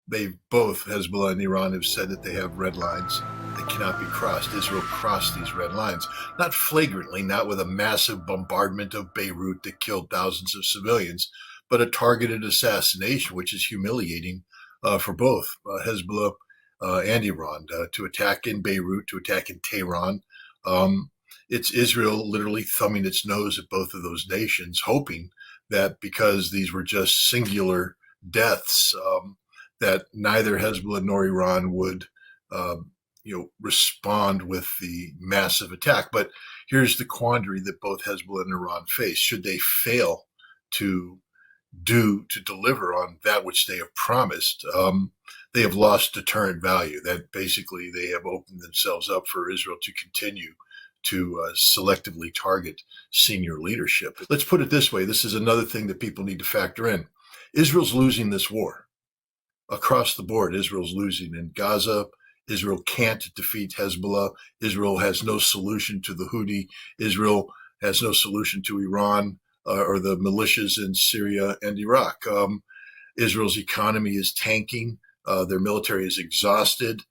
both Hezbollah and Iran have said that they have red lines that cannot be crossed. Israel crossed these red lines, not flagrantly, not with a massive bombardment of Beirut that killed thousands of civilians, but a targeted assassination, which is humiliating for both Hezbollah and Iran, to attack in Beirut, to attack in Tehran. It's Israel literally thumbing its nose at both of those nations, hoping that because these were just singular deaths, that neither Hezbollah nor Iran would, respond with the massive attack. But here's the quandary that both Hezbollah and Iran face. Should they fail to deliver on that which they have promised, they have lost deterrent value. That basically they have opened themselves up for Israel to continue to selectively target senior leadership. Let's put it this way. This is another thing that people need to factor in. Israel's losing this war. Across the board, Israel's losing in Gaza. Israel can't defeat Hezbollah. Israel has no solution to the Houthi. Israel has no solution to Iran or the militias in Syria and Iraq. Israel's economy is tanking. Their military is exhausted.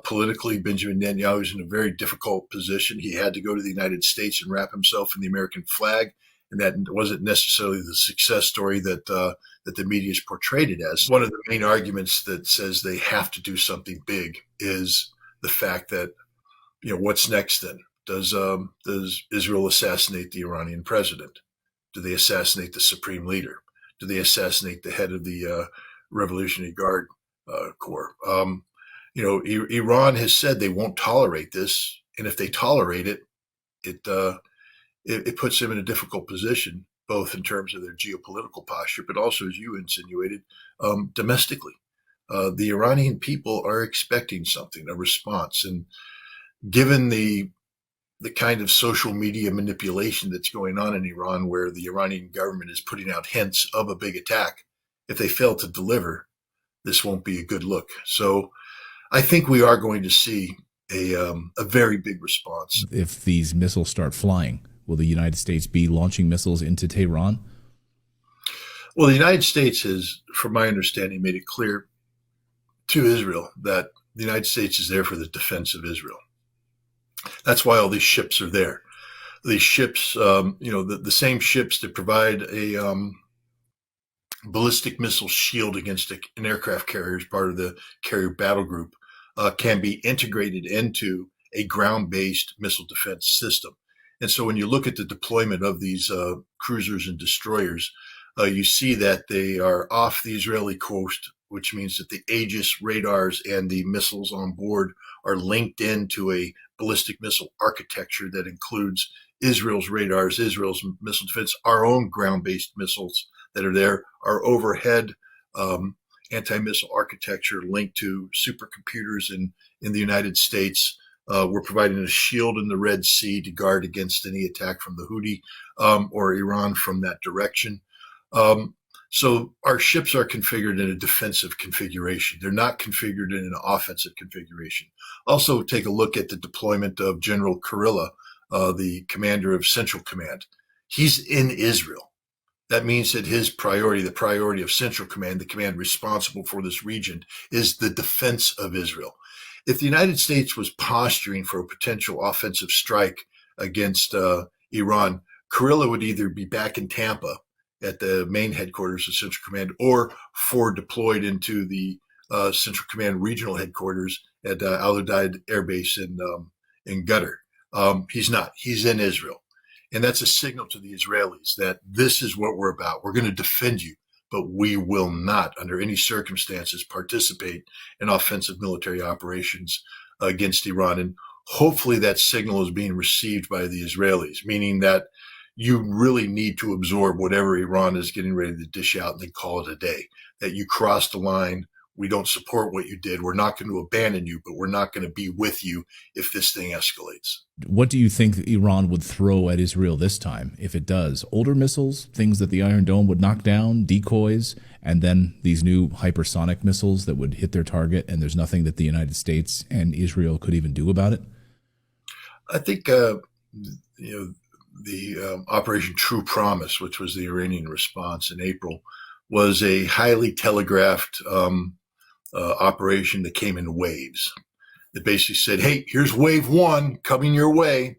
Politically, Benjamin Netanyahu is in a very difficult position. He had to go to the United States and wrap himself in the American flag, and that wasn't necessarily the success story that the media has portrayed it as. One of the main arguments that says they have to do something big is the fact that, what's next then? Does Israel assassinate the Iranian president? Do they assassinate the supreme leader? Do they assassinate the head of the Revolutionary Guard Corps? Iran has said they won't tolerate this, and if they tolerate it, it puts them in a difficult position, both in terms of their geopolitical posture, but also, as you insinuated, domestically. The Iranian people are expecting something, a response, and given the kind of social media manipulation that's going on in Iran, where the Iranian government is putting out hints of a big attack, if they fail to deliver, this won't be a good look. So I think we are going to see a very big response. If these missiles start flying, will the United States be launching missiles into Tehran? Well, the United States has, from my understanding, made it clear to Israel that the United States is there for the defense of Israel. That's why all these ships are there. These ships, the same ships that provide a ballistic missile shield against an aircraft carrier as part of the carrier battle group, can be integrated into a ground-based missile defense system. And so when you look at the deployment of these cruisers and destroyers, you see that they are off the Israeli coast, which means that the Aegis radars and the missiles on board are linked into a ballistic missile architecture that includes Israel's radars, Israel's missile defense, our own ground-based missiles that are there, our overhead anti-missile architecture linked to supercomputers in the United States. We're providing a shield in the Red Sea to guard against any attack from the Houthi or Iran from that direction. So our ships are configured in a defensive configuration. They're not configured in an offensive configuration. Also, take a look at the deployment of General Kurilla, the commander of Central Command. He's in Israel. That means that his priority, the priority of Central Command, the command responsible for this region, is the defense of Israel. If the United States was posturing for a potential offensive strike against Iran, Kurilla would either be back in Tampa at the main headquarters of Central Command or forward deployed into the Central Command regional headquarters at Al-Udeid Air Base in Qatar. He's not. He's in Israel. And that's a signal to the Israelis that this is what we're about. We're going to defend you, but we will not, under any circumstances, participate in offensive military operations against Iran. And hopefully that signal is being received by the Israelis, meaning that you really need to absorb whatever Iran is getting ready to dish out and then call it a day, that you crossed the line. We don't support what you did. We're not going to abandon you, but we're not going to be with you if this thing escalates. What do you think Iran would throw at Israel this time, if it does? Older missiles, things that the Iron Dome would knock down, decoys, and then these new hypersonic missiles that would hit their target, and there's nothing that the United States and Israel could even do about it? I think, the Operation True Promise, which was the Iranian response in April, was a highly telegraphed operation that came in waves. That basically said, hey, here's wave one coming your way.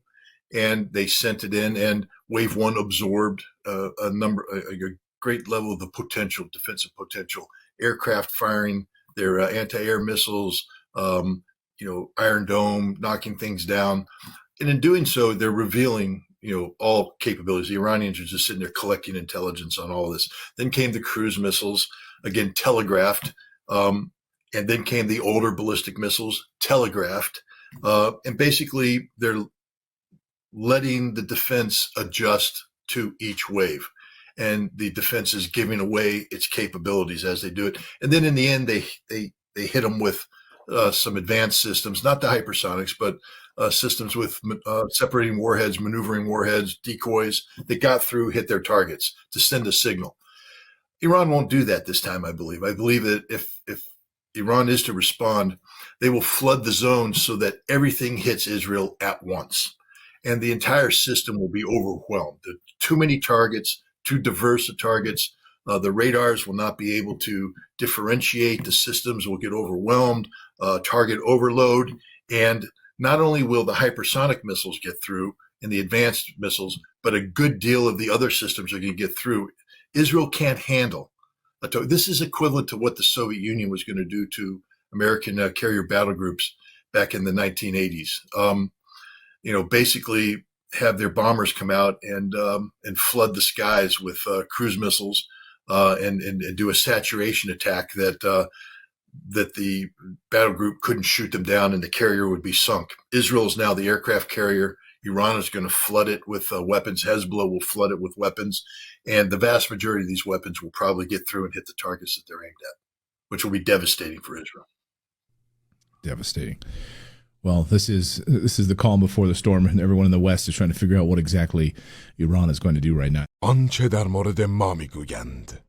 And they sent it in, and wave one absorbed a great level of the potential, defensive potential, aircraft firing their anti-air missiles, Iron Dome, knocking things down. And in doing so, they're revealing, all capabilities. The Iranians are just sitting there collecting intelligence on all this. Then came the cruise missiles, again, telegraphed. And then came the older ballistic missiles, telegraphed. And basically, they're letting the defense adjust to each wave. And the defense is giving away its capabilities as they do it. And then in the end, they hit them with some advanced systems, not the hypersonics, but systems with separating warheads, maneuvering warheads, decoys that got through, hit their targets to send a signal. Iran won't do that this time, I believe. I believe that if Iran is to respond, they will flood the zone so that everything hits Israel at once. And the entire system will be overwhelmed. There are too many targets, too diverse of targets. The radars will not be able to differentiate. The systems will get overwhelmed, target overload. And not only will the hypersonic missiles get through and the advanced missiles, but a good deal of the other systems are going to get through. Israel can't handle. This is equivalent to what the Soviet Union was going to do to American carrier battle groups back in the 1980s. Basically have their bombers come out and flood the skies with cruise missiles and do a saturation attack that the battle group couldn't shoot them down and the carrier would be sunk. Israel is now the aircraft carrier. Iran is going to flood it with weapons. Hezbollah will flood it with weapons. And the vast majority of these weapons will probably get through and hit the targets that they're aimed at, which will be devastating for Israel. Devastating. Well, this is the calm before the storm, and everyone in the West is trying to figure out what exactly Iran is going to do right now. آنچه در مورد ما میگویند